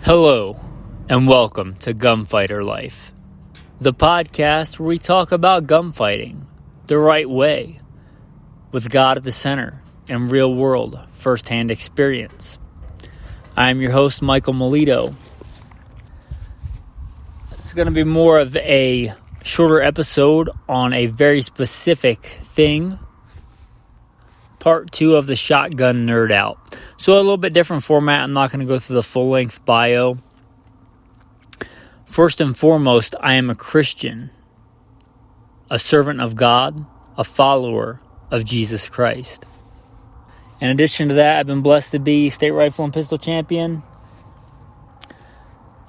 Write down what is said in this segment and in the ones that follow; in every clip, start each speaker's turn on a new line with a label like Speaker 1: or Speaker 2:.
Speaker 1: Hello, and welcome to Gunfighter Life, the podcast where we talk about gunfighting the right way, with God at the center and real-world first-hand experience. I am your host, Michael Melito. It's going to be more of a shorter episode on a very specific thing, part 2 of the Shotgun Nerd Out. So a little bit different format. I'm not going to go through the full-length bio. First and foremost, I am a Christian, a servant of God, a follower of Jesus Christ. In addition to that, I've been blessed to be state rifle and pistol champion,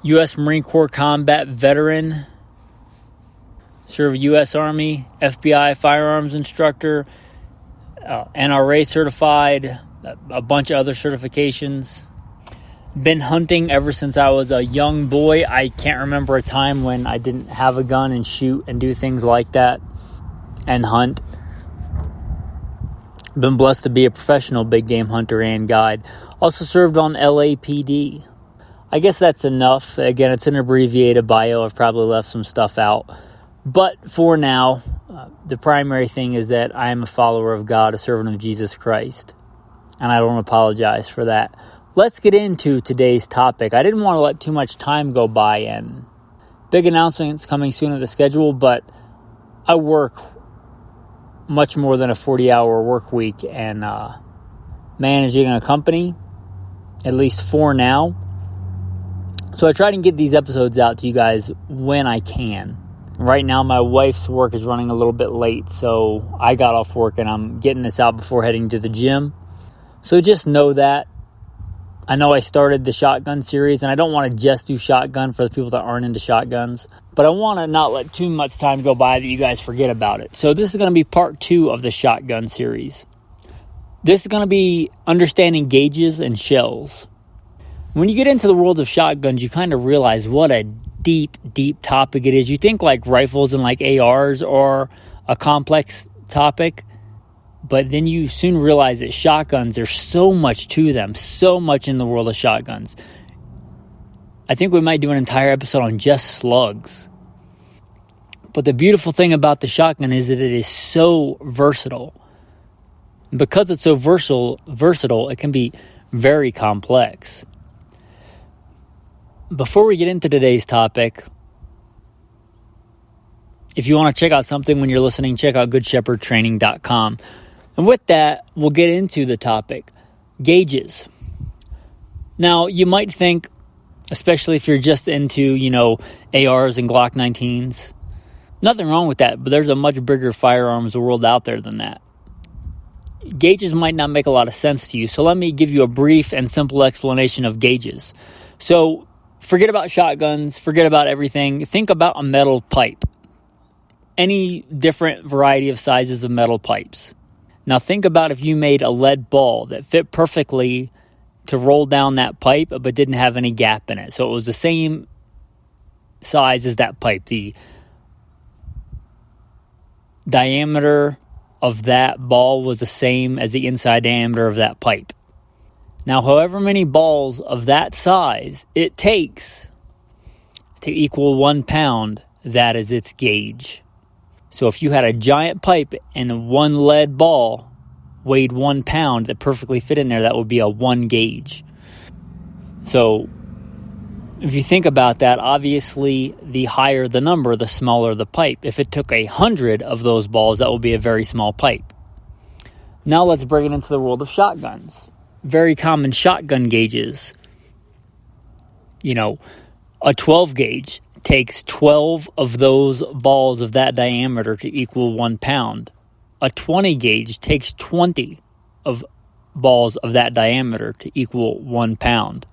Speaker 1: U.S. Marine Corps combat veteran, serve U.S. Army, FBI firearms instructor, NRA certified, a bunch of other certifications. Been hunting ever since I was a young boy. I can't remember a time when I didn't have a gun and shoot and do things like that and hunt. Been blessed to be a professional big game hunter and guide. Also served on LAPD. I guess that's enough. Again, it's an abbreviated bio. I've probably left some stuff out. But for now, the primary thing is that I am a follower of God, a servant of Jesus Christ. And I don't apologize for that. Let's get into today's topic. I didn't want to let too much time go by, and big announcements coming soon of the schedule, but I work much more than a 40-hour work week, and managing a company, at least for now. So I try to get these episodes out to you guys when I can. Right now, my wife's work is running a little bit late, so I got off work and I'm getting this out before heading to the gym. So just know that. I know I started the shotgun series, and I don't want to just do shotgun for the people that aren't into shotguns, but I want to not let too much time go by that you guys forget about it. So this is going to be part 2 of the shotgun series. This is going to be understanding gauges and shells. When you get into the world of shotguns, you kind of realize what a deep topic it is. You think like rifles and like ARs are a complex topic, but then you soon realize that shotguns, there's so much to them, so much in the world of shotguns. I think we might do an entire episode on just slugs. But the beautiful thing about the shotgun is that it is so versatile. Because it's so versatile, it can be very complex. Before we get into today's topic, if you want to check out something when you're listening, check out goodshepherdtraining.com. And with that, we'll get into the topic, gauges. Now, you might think, especially if you're just into, ARs and Glock 19s, nothing wrong with that, but there's a much bigger firearms world out there than that. Gauges might not make a lot of sense to you, so let me give you a brief and simple explanation of gauges. So, forget about shotguns, forget about everything. Think about a metal pipe. Any different variety of sizes of metal pipes. Now think about if you made a lead ball that fit perfectly to roll down that pipe but didn't have any gap in it. So it was the same size as that pipe. The diameter of that ball was the same as the inside diameter of that pipe. Now, however many balls of that size it takes to equal 1 pound, that is its gauge. So if you had a giant pipe and one lead ball weighed 1 pound that perfectly fit in there, that would be a 1 gauge. So if you think about that, obviously the higher the number, the smaller the pipe. If it took 100 of those balls, that would be a very small pipe. Now let's bring it into the world of shotguns. Very common shotgun gauges. A 12 gauge takes 12 of those balls of that diameter to equal 1 pound. A 20 gauge takes 20 of balls of that diameter to equal 1 pound.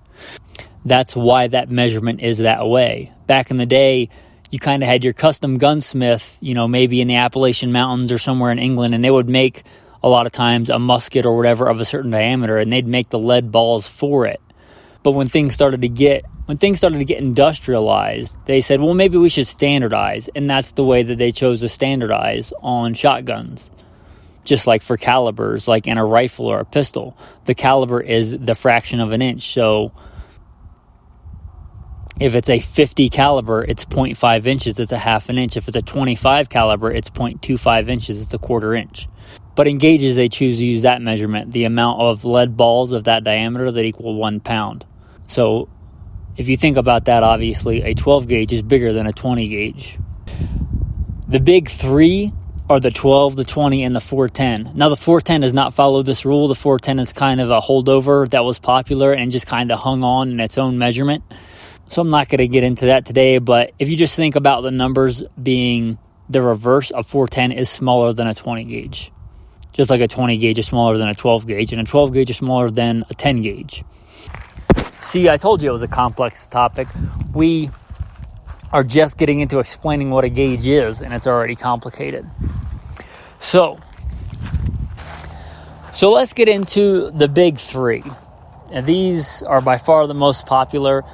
Speaker 1: That's why that measurement is that way. Back in the day, you kind of had your custom gunsmith, maybe in the Appalachian Mountains or somewhere in England, and they would make a lot of times a musket or whatever of a certain diameter, and they'd make the lead balls for it. But when things started to get industrialized, they said, well, maybe we should standardize. And that's the way that they chose to standardize on shotguns. Just like for calibers, like in a rifle or a pistol, the caliber is the fraction of an inch. So If it's a 50 caliber, it's 0.5 inches, it's a half an inch. If it's a 25 caliber, it's 0.25 inches, it's a quarter inch. But in gauges, they choose to use that measurement, the amount of lead balls of that diameter that equal 1 pound. So if you think about that, obviously, a 12 gauge is bigger than a 20 gauge. The big three are the 12, the 20, and the 410. Now, the 410 does not follow this rule. The 410 is kind of a holdover that was popular and just kind of hung on in its own measurement. So I'm not going to get into that today, but if you just think about the numbers being the reverse, a 410 is smaller than a 20 gauge. Just like a 20 gauge is smaller than a 12 gauge, and a 12 gauge is smaller than a 10 gauge. See, I told you it was a complex topic. We are just getting into explaining what a gauge is, and it's already complicated. So let's get into the big three. And these are by far the most popular.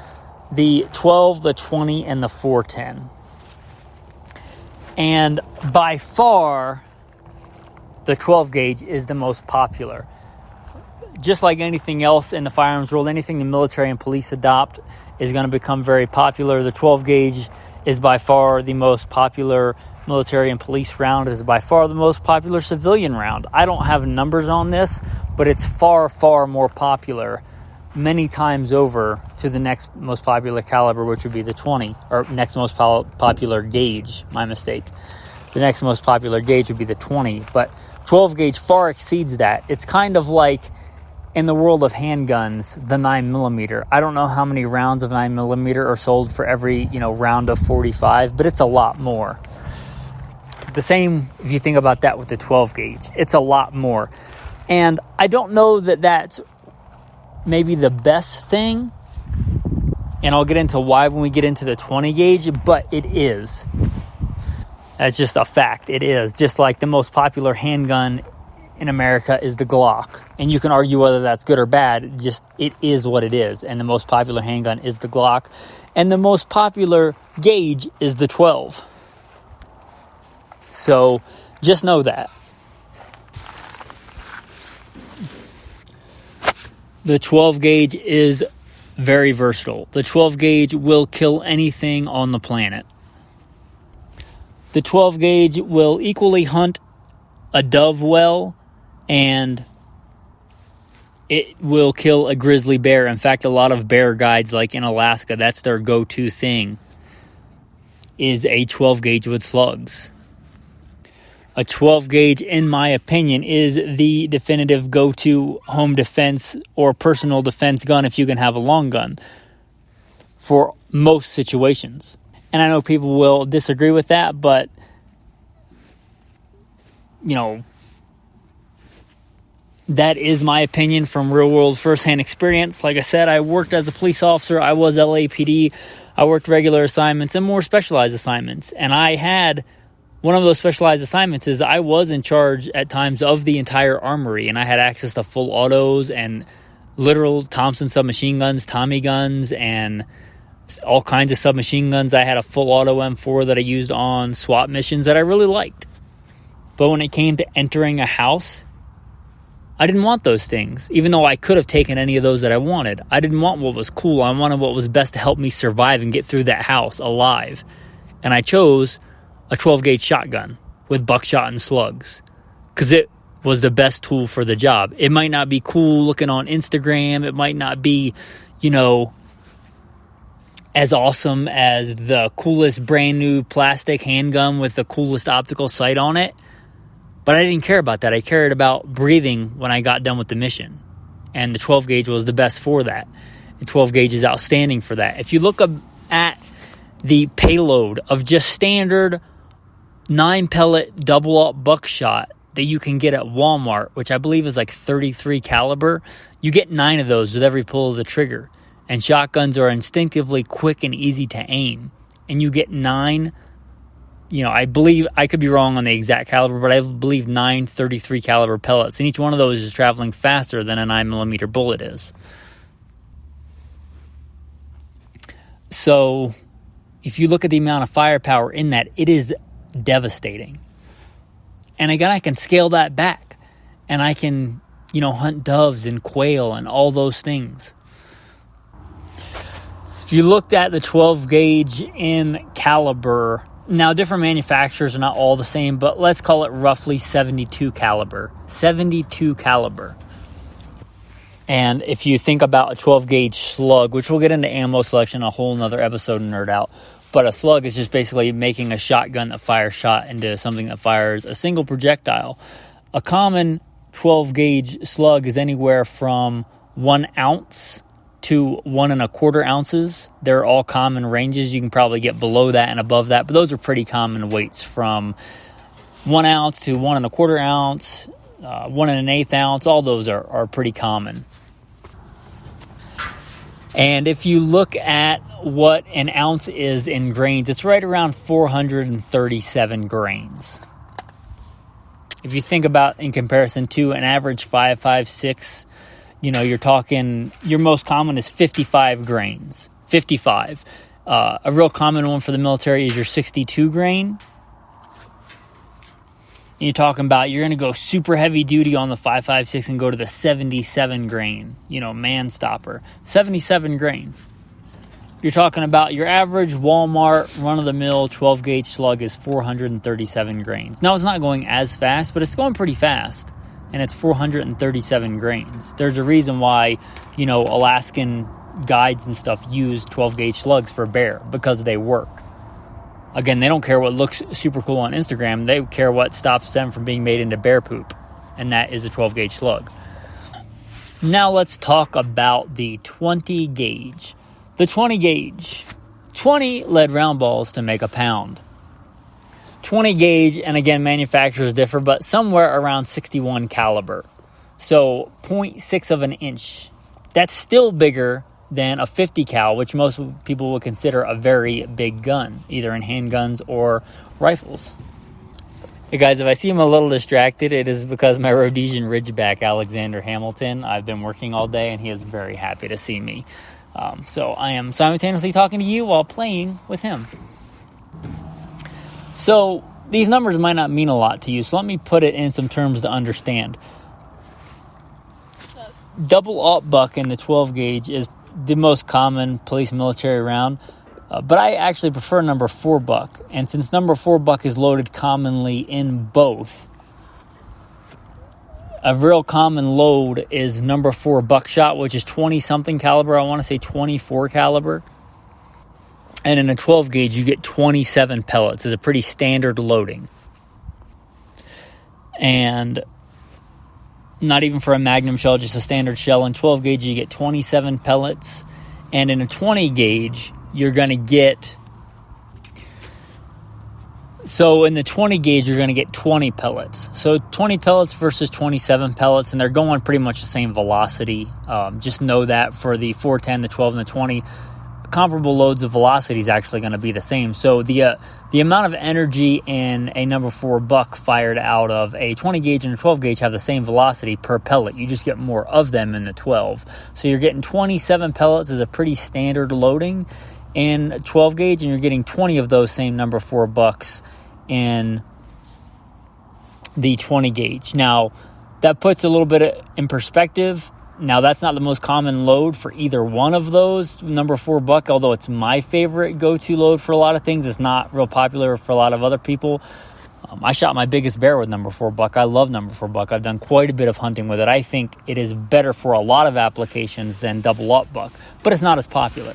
Speaker 1: The 12, the 20, and the 410. And by far, the 12 gauge is the most popular. Just like anything else in the firearms world, anything the military and police adopt is going to become very popular. The 12 gauge is by far the most popular military and police round. It is by far the most popular civilian round. I don't have numbers on this, but it's far, far more popular, many times over, to the next most popular caliber, which would be the 20, or next most popular gauge, my mistake. The next most popular gauge would be the 20, but 12 gauge far exceeds that. It's kind of like in the world of handguns, the 9mm. I don't know how many rounds of 9mm are sold for every, round of 45, but it's a lot more. The same if you think about that with the 12 gauge. It's a lot more. And I don't know that that's maybe the best thing, and I'll get into why when we get into the 20 gauge, but it is. That's just a fact. It is. Just like the most popular handgun in America is the Glock. And you can argue whether that's good or bad. Just, it is what it is. And the most popular handgun is the Glock. And the most popular gauge is the 12. So just know that. The 12 gauge is very versatile. The 12 gauge will kill anything on the planet. The 12 gauge will equally hunt a dove well, and it will kill a grizzly bear. In fact, a lot of bear guides, like in Alaska, that's their go-to thing, is a 12 gauge with slugs. A 12 gauge, in my opinion, is the definitive go-to home defense or personal defense gun if you can have a long gun for most situations. And I know people will disagree with that, but, that is my opinion from real-world first-hand experience. Like I said, I worked as a police officer. I was LAPD. I worked regular assignments and more specialized assignments. And I had one of those specialized assignments is I was in charge at times of the entire armory, and I had access to full autos and literal Thompson submachine guns, Tommy guns, and all kinds of submachine guns. I had a full auto M4 that I used on SWAT missions that I really liked. But when it came to entering a house, I didn't want those things, even though I could have taken any of those that I wanted. I didn't want what was cool. I wanted what was best to help me survive and get through that house alive. And I chose a 12 gauge shotgun with buckshot and slugs because it was the best tool for the job. It might not be cool looking on Instagram. It might not be, as awesome as the coolest brand new plastic handgun with the coolest optical sight on it. But I didn't care about that. I cared about breathing when I got done with the mission. And the 12 gauge was the best for that. The 12 gauge is outstanding for that. If you look at the payload of just standard 9-pellet double-up buckshot that you can get at Walmart, which I believe is like 33 caliber, you get 9 of those with every pull of the trigger. And shotguns are instinctively quick and easy to aim. And you get 9, I believe, I could be wrong on the exact caliber, but I believe 9 33 caliber pellets. And each one of those is traveling faster than a 9mm bullet is. So if you look at the amount of firepower in that, it is devastating. And again, I can scale that back. And I can, hunt doves and quail and all those things. If If you looked at the 12 gauge in caliber, now different manufacturers are not all the same, but let's call it roughly 72 caliber. 72 caliber. And if you think about a 12 gauge slug, which we'll get into ammo selection, a whole nother episode and nerd out, but a slug is just basically making a shotgun that fires shot into something that fires a single projectile. A common 12 gauge slug is anywhere from 1 ounce to 1 1/4 ounces. They're all common ranges. You can probably get below that and above that, but those are pretty common weights, from 1 ounce to 1 1/4 ounce, 1 1/8 ounce. All those are pretty common. And if you look at what an ounce is in grains, it's right around 437 grains. If you think about in comparison to an average 5.56, you're talking, your most common is 55 grains. 55. A real common one for the military is your 62 grain. You're talking about, you're going to go super heavy duty on the 5.56 and go to the 77 grain, man stopper. 77 grain. You're talking about your average Walmart run-of-the-mill 12 gauge slug is 437 grains. Now, it's not going as fast, but it's going pretty fast. And it's 437 grains. There's a reason why, Alaskan guides and stuff use 12 gauge slugs for bear, because they work. Again, they don't care what looks super cool on Instagram. They care what stops them from being made into bear poop. And that is a 12 gauge slug. Now let's talk about the 20 gauge. The 20 gauge. 20 lead round balls to make a pound. 20 gauge, and again, manufacturers differ, but somewhere around 61 caliber. So 0.6 of an inch. That's still bigger than a 50 cal, which most people would consider a very big gun, either in handguns or rifles. Hey guys, if I seem a little distracted, it is because my Rhodesian Ridgeback, Alexander Hamilton, I've been working all day and he is very happy to see me. So I am simultaneously talking to you while playing with him. So these numbers might not mean a lot to you, so let me put it in some terms to understand. Double aught buck in the 12 gauge is the most common police military round, but I actually prefer number 4 buck. And since number 4 buck is loaded commonly in both, a real common load is number 4 buckshot, which is 20 something caliber. I want to say 24 caliber. And in a 12 gauge, you get 27 pellets. It's a pretty standard loading. And not even for a Magnum shell, just a standard shell. In 12 gauge, you get 27 pellets. And in a 20 gauge, you're going to get... So in the 20 gauge, you're going to get 20 pellets. So 20 pellets versus 27 pellets, and they're going pretty much the same velocity. Just know that for the 410, the 12, and the 20... comparable loads of velocity is actually going to be the same. So the amount of energy in a number 4 buck fired out of a 20 gauge and a 12 gauge have the same velocity per pellet. You just get more of them in the 12. So you're getting 27 pellets is a pretty standard loading in 12 gauge, and you're getting 20 of those same number 4 bucks in the 20 gauge. Now, that puts a little bit in perspective. Now, that's not the most common load for either one of those, number 4 buck, although it's my favorite go-to load for a lot of things. It's not real popular for a lot of other people. I shot my biggest bear with number 4 buck. I love number 4 buck. I've done quite a bit of hunting with it. I think it is better for a lot of applications than double aught buck, but it's not as popular.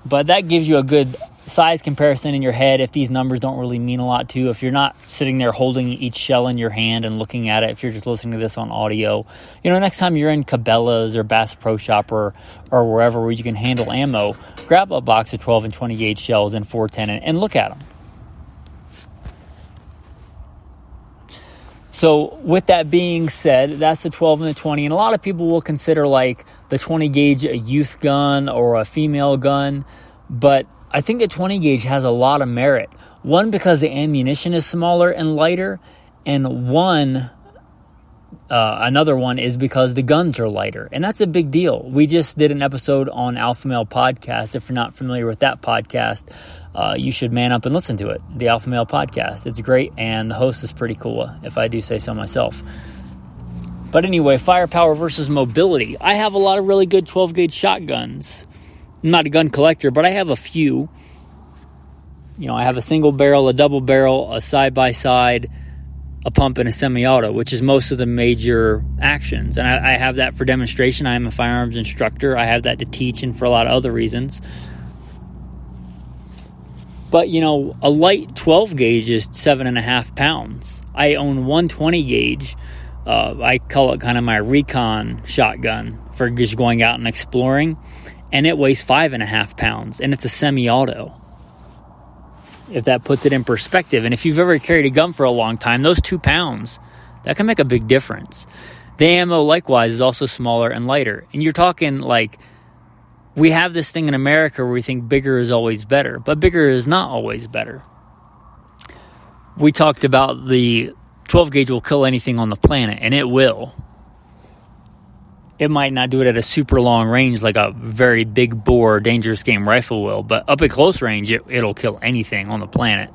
Speaker 1: But that gives you a good size comparison in your head if these numbers don't really mean a lot to you. If you're not sitting there holding each shell in your hand and looking at it, if you're just listening to this on audio, next time you're in Cabela's or Bass Pro Shop or wherever where you can handle ammo, grab a box of 12 and 20 gauge shells in 410 and look at them. So with that being said, that's the 12 and the 20. And a lot of people will consider like the 20 gauge a youth gun or a female gun. But I think the 20 gauge has a lot of merit. One, because the ammunition is smaller and lighter. And another one is because the guns are lighter. And that's a big deal. We just did an episode on Alpha Male Podcast. If you're not familiar with that podcast, you should man up and listen to it. The Alpha Male Podcast. It's great, and the host is pretty cool, if I do say so myself. But anyway, firepower versus mobility. I have a lot of really good 12-gauge shotguns. I'm not a gun collector, but I have a few. I have a single barrel, a double barrel, a side-by-side, a pump, and a semi-auto, which is most of the major actions. And I have that for demonstration. I am a firearms instructor. I have that to teach and for a lot of other reasons. But, a light 12 gauge is 7.5 pounds. I own one 20 gauge. I call it kind of my recon shotgun for just going out and exploring. And it weighs 5.5 pounds. And it's a semi-auto, if that puts it in perspective. And if you've ever carried a gun for a long time, those 2 pounds, that can make a big difference. The ammo, likewise, is also smaller and lighter. And you're talking like, we have this thing in America where we think bigger is always better, but bigger is not always better. We talked about the 12 gauge will kill anything on the planet, and it will. It might not do it at a super long range like a very big bore dangerous game rifle will, but up at close range, it'll kill anything on the planet.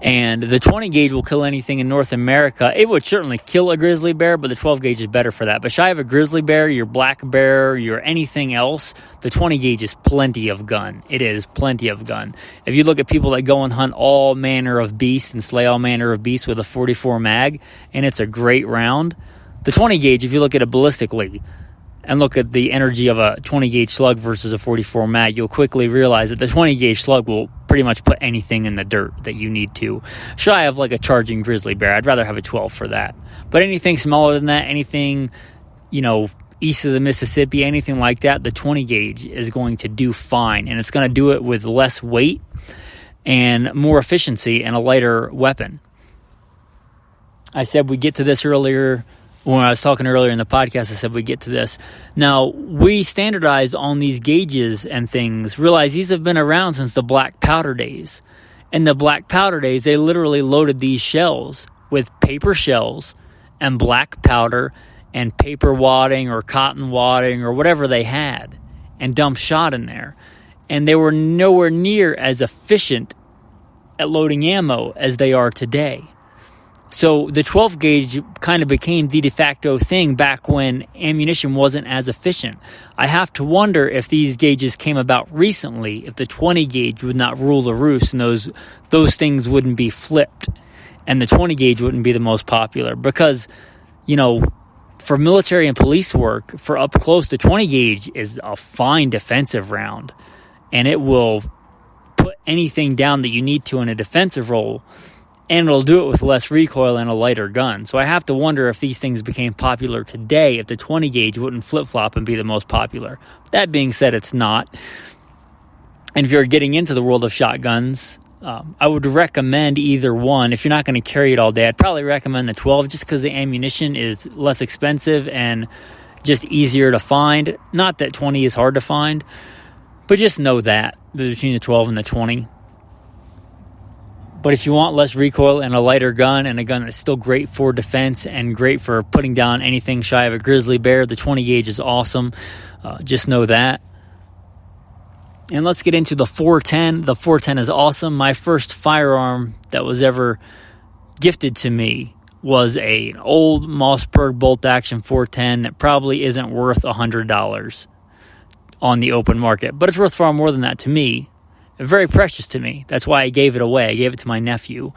Speaker 1: And the 20 gauge will kill anything in North America. It would certainly kill a grizzly bear, but the 12 gauge is better for that. But shy of a grizzly bear, your black bear, your anything else, the 20 gauge is plenty of gun. It is plenty of gun. If you look at people that go and hunt all manner of beasts and slay all manner of beasts with a 44 mag, and it's a great round, the 20 gauge, if you look at it ballistically, and look at the energy of a 20 gauge slug versus a 44 mag, you'll quickly realize that the 20 gauge slug will pretty much put anything in the dirt that you need to. Shy of like a charging grizzly bear, I'd rather have a 12 for that. But anything smaller than that, anything, east of the Mississippi, anything like that, the 20 gauge is going to do fine. And it's going to do it with less weight and more efficiency and a lighter weapon. I said we get to this earlier. When I was talking earlier in the podcast, I said we get to this. Now, we standardized on these gauges and things, realize these have been around since the black powder days. In the black powder days, they literally loaded these shells with paper shells and black powder and paper wadding or cotton wadding or whatever they had and dumped shot in there. And they were nowhere near as efficient at loading ammo as they are today. So the 12 gauge kind of became the de facto thing back when ammunition wasn't as efficient. I have to wonder if these gauges came about recently, if the 20 gauge would not rule the roost and those things wouldn't be flipped and the 20 gauge wouldn't be the most popular. Because, for military and police work, for up close, the 20 gauge is a fine defensive round. And it will put anything down that you need to in a defensive role. And it'll do it with less recoil and a lighter gun. So I have to wonder if these things became popular today, if the 20 gauge wouldn't flip-flop and be the most popular. That being said, it's not. And if you're getting into the world of shotguns, I would recommend either one. If you're not going to carry it all day, I'd probably recommend the 12 just because the ammunition is less expensive and just easier to find. Not that 20 is hard to find, but just know that between the 12 and the 20. But if you want less recoil and a lighter gun and a gun that's still great for defense and great for putting down anything shy of a grizzly bear, the 20 gauge is awesome. Just know that. And let's get into the 410. The 410 is awesome. My first firearm that was ever gifted to me was an old Mossberg bolt action 410 that probably isn't worth $100 on the open market. But it's worth far more than that to me. Very precious to me. That's why I gave it away. I gave it to my nephew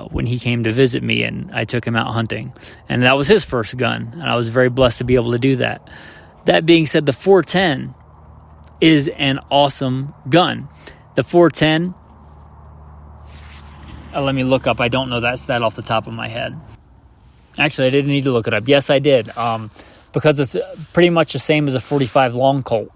Speaker 1: when he came to visit me, and I took him out hunting. And that was his first gun, and I was very blessed to be able to do that. That being said, the 410 is an awesome gun. The 410, let me look up. I don't know that stat off the top of my head. Actually, I didn't need to look it up. Yes, I did, because it's pretty much the same as a 45 long Colt.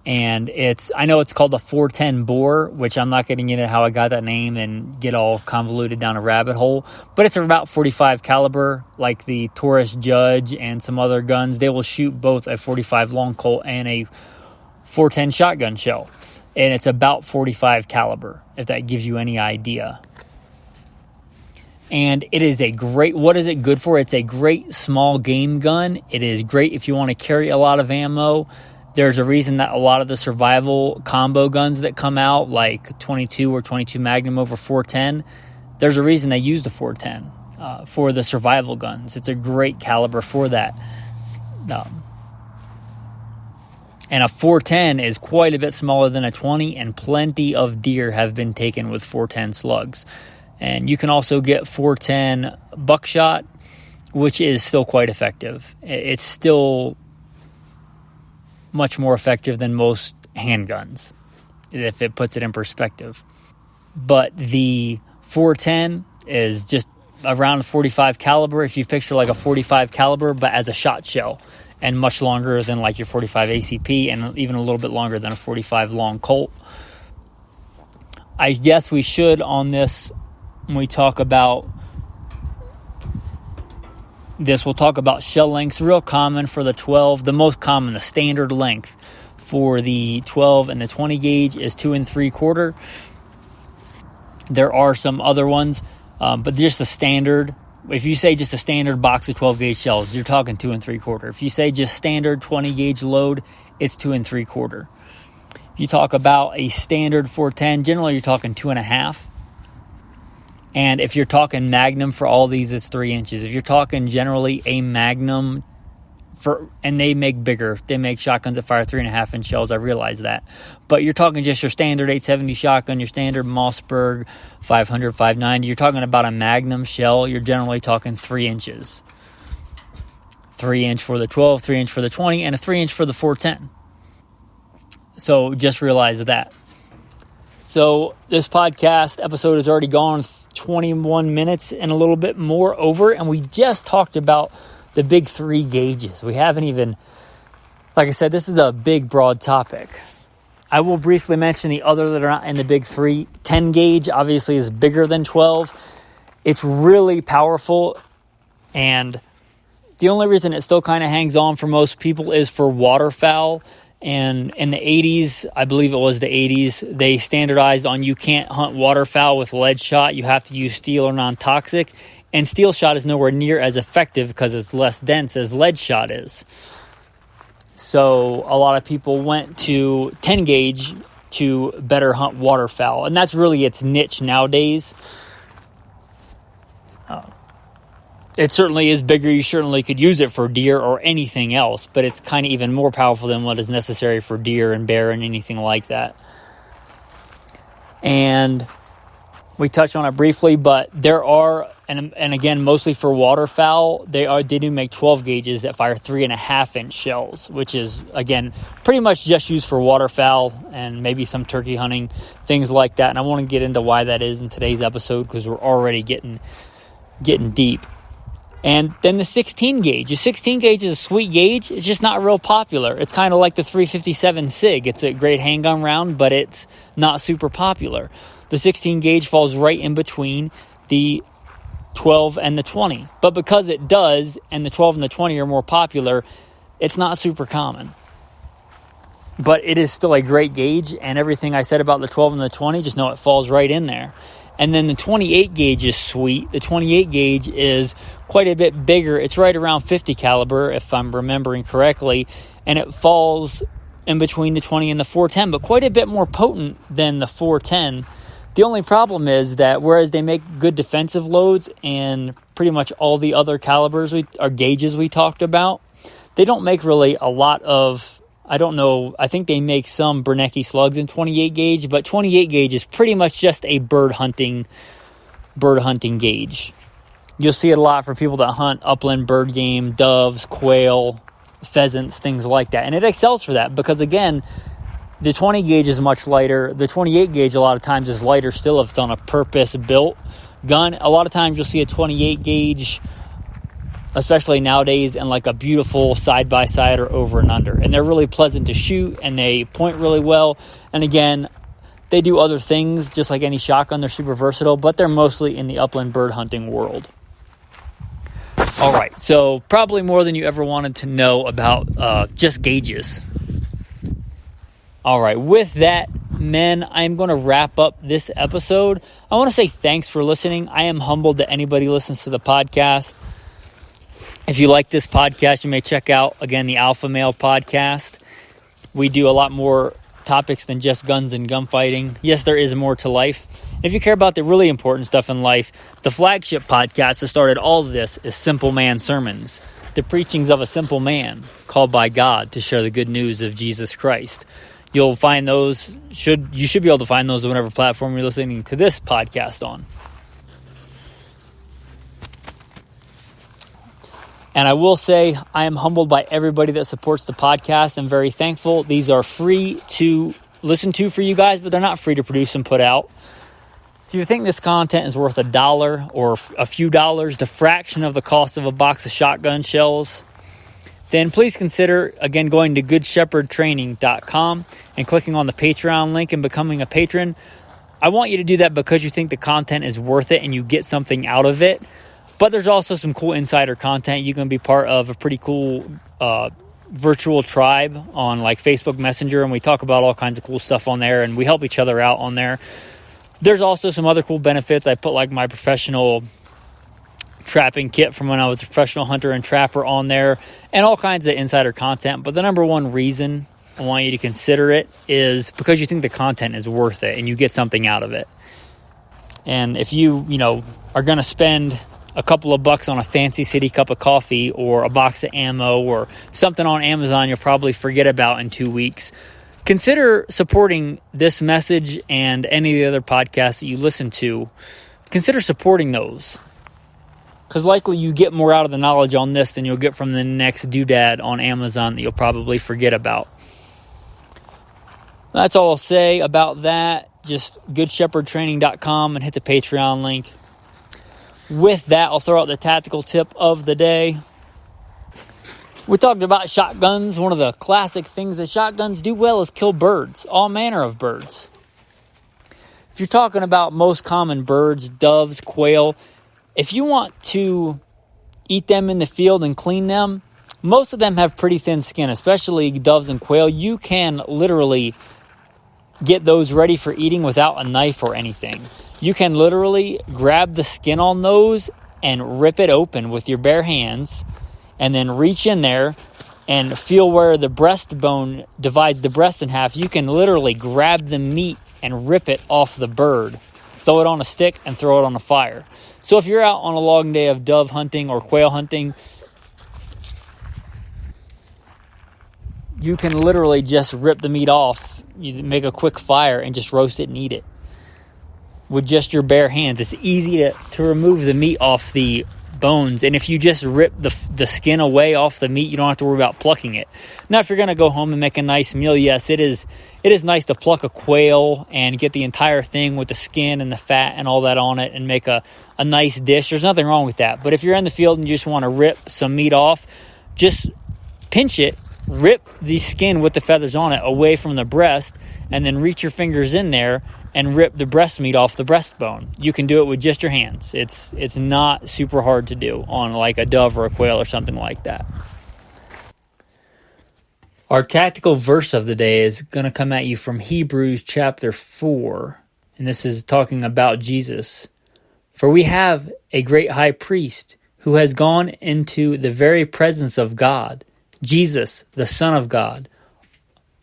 Speaker 1: And I know it's called the 410 bore, which I'm not getting into how I got that name and get all convoluted down a rabbit hole. But it's about 45 caliber, like the Taurus Judge and some other guns. They will shoot both a 45 long Colt and a 410 shotgun shell. And it's about 45 caliber, if that gives you any idea. And it is what is it good for? It's a great small game gun. It is great if you want to carry a lot of ammo. There's a reason that a lot of the survival combo guns that come out, like 22 or 22 Magnum over 410, there's a reason they use the 410 for the survival guns. It's a great caliber for that. And a 410 is quite a bit smaller than a 20, and plenty of deer have been taken with 410 slugs. And you can also get 410 buckshot, which is still quite effective. It's still much more effective than most handguns, if it puts it in perspective. But the 410 is just around 45 caliber. If you picture like a 45 caliber, but as a shot shell, and much longer than like your 45 ACP, and even a little bit longer than a 45 long Colt. I guess we should, on this, when we talk about this, we'll talk about shell lengths. Real common for the 12, the most common, the standard length for the 12 and the 20 gauge is 2 3/4. There are some other ones, but just the standard. If you say just a standard box of 12 gauge shells, you're talking 2 3/4. If you say just standard 20 gauge load, it's 2 3/4. If you talk about a standard 410, generally you're talking 2.5. And if you're talking Magnum for all these, it's 3 inches. If you're talking generally a Magnum, and they make bigger, they make shotguns that fire 3.5 inch shells, I realize that. But you're talking just your standard 870 shotgun, your standard Mossberg 500, 590. You're talking about a Magnum shell, you're generally talking 3 inches. 3 inch for the 12, 3 inch for the 20, and a 3 inch for the 410. So just realize that. So this podcast episode has already gone 21 minutes and a little bit more over, and we just talked about the big 3 gauges. We haven't even, like I said, this is a big, broad topic. I will briefly mention the other that are not in the big 3. 10 gauge obviously is bigger than 12. It's really powerful, and the only reason it still kind of hangs on for most people is for waterfowl. And in the 80s, I believe it was the 80s, they standardized on you can't hunt waterfowl with lead shot. You have to use steel or non-toxic. And steel shot is nowhere near as effective because it's less dense as lead shot is. So a lot of people went to 10 gauge to better hunt waterfowl. And that's really its niche nowadays. It certainly is bigger. You certainly could use it for deer or anything else. But it's kind of even more powerful than what is necessary for deer and bear and anything like that. And we touched on it briefly, but there are, and again, mostly for waterfowl, they do make 12 gauges that fire 3.5 inch shells, which is, again, pretty much just used for waterfowl and maybe some turkey hunting, things like that. And I want to get into why that is in today's episode because we're already getting deep. And then the 16 gauge. The 16 gauge is a sweet gauge. It's just not real popular. It's kind of like the 357 SIG. It's a great handgun round, but it's not super popular. The 16 gauge falls right in between the 12 and the 20. But because it does, and the 12 and the 20 are more popular, it's not super common. But it is still a great gauge, and everything I said about the 12 and the 20, just know it falls right in there. And then the 28 gauge is sweet. The 28 gauge is quite a bit bigger. It's right around 50 caliber, if I'm remembering correctly, and it falls in between the 20 and the 410, but quite a bit more potent than the 410. The only problem is that whereas they make good defensive loads and pretty much all the other calibers or gauges we talked about, they don't make really a lot of, I don't know, I think they make some Bernanke slugs in 28 gauge, but 28 gauge is pretty much just a bird hunting gauge. You'll see it a lot for people that hunt upland bird game, doves, quail, pheasants, things like that. And it excels for that because, again, the 20 gauge is much lighter. The 28 gauge a lot of times is lighter still if it's on a purpose-built gun. A lot of times you'll see a 28 gauge, especially nowadays, in like a beautiful side-by-side or over and under. And they're really pleasant to shoot, and they point really well. And again, they do other things, just like any shotgun. They're super versatile, but they're mostly in the upland bird hunting world. All right, so probably more than you ever wanted to know about just gauges. All right, with that, men, I'm going to wrap up this episode. I want to say thanks for listening. I am humbled that anybody listens to the podcast. If you like this podcast, you may check out, again, the Alpha Male podcast. We do a lot more topics than just guns and gunfighting. Yes, there is more to life. If you care about the really important stuff in life, the flagship podcast that started all of this is Simple Man Sermons. the preachings of a simple man called by God to share the good news of Jesus Christ. You'll find those, you should be able to find those on whatever platform you're listening to this podcast on. And I will say, I am humbled by everybody that supports the podcast. I'm very thankful. These are free to listen to for you guys, but they're not free to produce and put out. If you think this content is worth $1 or a few dollars, the fraction of the cost of a box of shotgun shells, then please consider, again, going to goodshepherdtraining.com and clicking on the Patreon link and becoming a patron. I want you to do that because you think the content is worth it and you get something out of it. But there's also some cool insider content. You can be part of a pretty cool virtual tribe on like Facebook Messenger, and we talk about all kinds of cool stuff on there, and we help each other out on there. There's also some other cool benefits. I put like my professional trapping kit from when I was a professional hunter and trapper on there, and all kinds of insider content. But the number one reason I want you to consider it is because you think the content is worth it and you get something out of it. And if you are going to spend a couple of bucks on a fancy city cup of coffee or a box of ammo or something on Amazon you'll probably forget about in 2 weeks, consider supporting this message and any of the other podcasts that you listen to. Consider supporting those, because likely you get more out of the knowledge on this than you'll get from the next doodad on Amazon that you'll probably forget about. That's all I'll say about that. Just goodshepherdtraining.com and hit the Patreon link. With that, I'll throw out the tactical tip of the day. We talked about shotguns. One of the classic things that shotguns do well is kill birds, all manner of birds. If you're talking about most common birds, doves, quail, if you want to eat them in the field and clean them, most of them have pretty thin skin, especially doves and quail. You can literally get those ready for eating without a knife or anything. You can literally grab the skin on those and rip it open with your bare hands, and then reach in there and feel where the breastbone divides the breast in half. You can literally grab the meat and rip it off the bird, throw it on a stick, and throw it on a fire. So if you're out on a long day of dove hunting or quail hunting, you can literally just rip the meat off. You make a quick fire and just roast it and eat it with just your bare hands. It's easy to remove the meat off the bones, and if you just rip the skin away off the meat, you don't have to worry about plucking it. Now, if you're going to go home and make a nice meal, yes, it is nice to pluck a quail and get the entire thing with the skin and the fat and all that on it and make a nice dish. There's nothing wrong with that. But if you're in the field and you just want to rip some meat off, just pinch it, rip the skin with the feathers on it away from the breast, and then reach your fingers in there and rip the breast meat off the breastbone. You can do it with just your hands. It's not super hard to do on like a dove or a quail or something like that. Our tactical verse of the day is going to come at you from Hebrews chapter 4, and this is talking about Jesus. For we have a great high priest who has gone into the very presence of God, Jesus, the Son of God.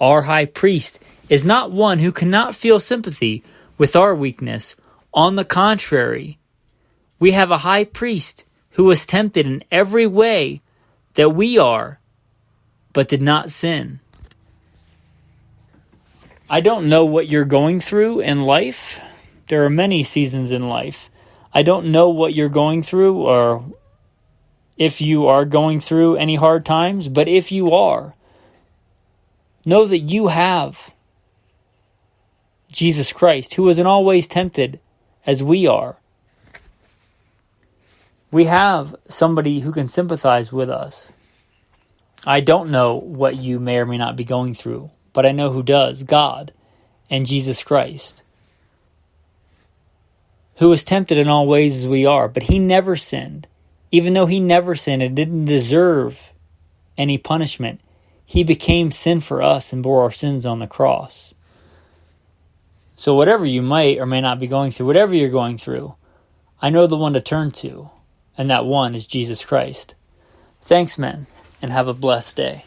Speaker 1: Our high priest is not one who cannot feel sympathy with our weakness. On the contrary, we have a high priest who was tempted in every way that we are, but did not sin. I don't know what you're going through in life. There are many seasons in life. I don't know what you're going through or if you are going through any hard times, but if you are, know that you have Jesus Christ, who isn't always tempted as we are. We have somebody who can sympathize with us. I don't know what you may or may not be going through, but I know who does, God and Jesus Christ, who was tempted in all ways as we are, but he never sinned. Even though he never sinned and didn't deserve any punishment, he became sin for us and bore our sins on the cross. So whatever you might or may not be going through, whatever you're going through, I know the one to turn to, and that one is Jesus Christ. Thanks, men, and have a blessed day.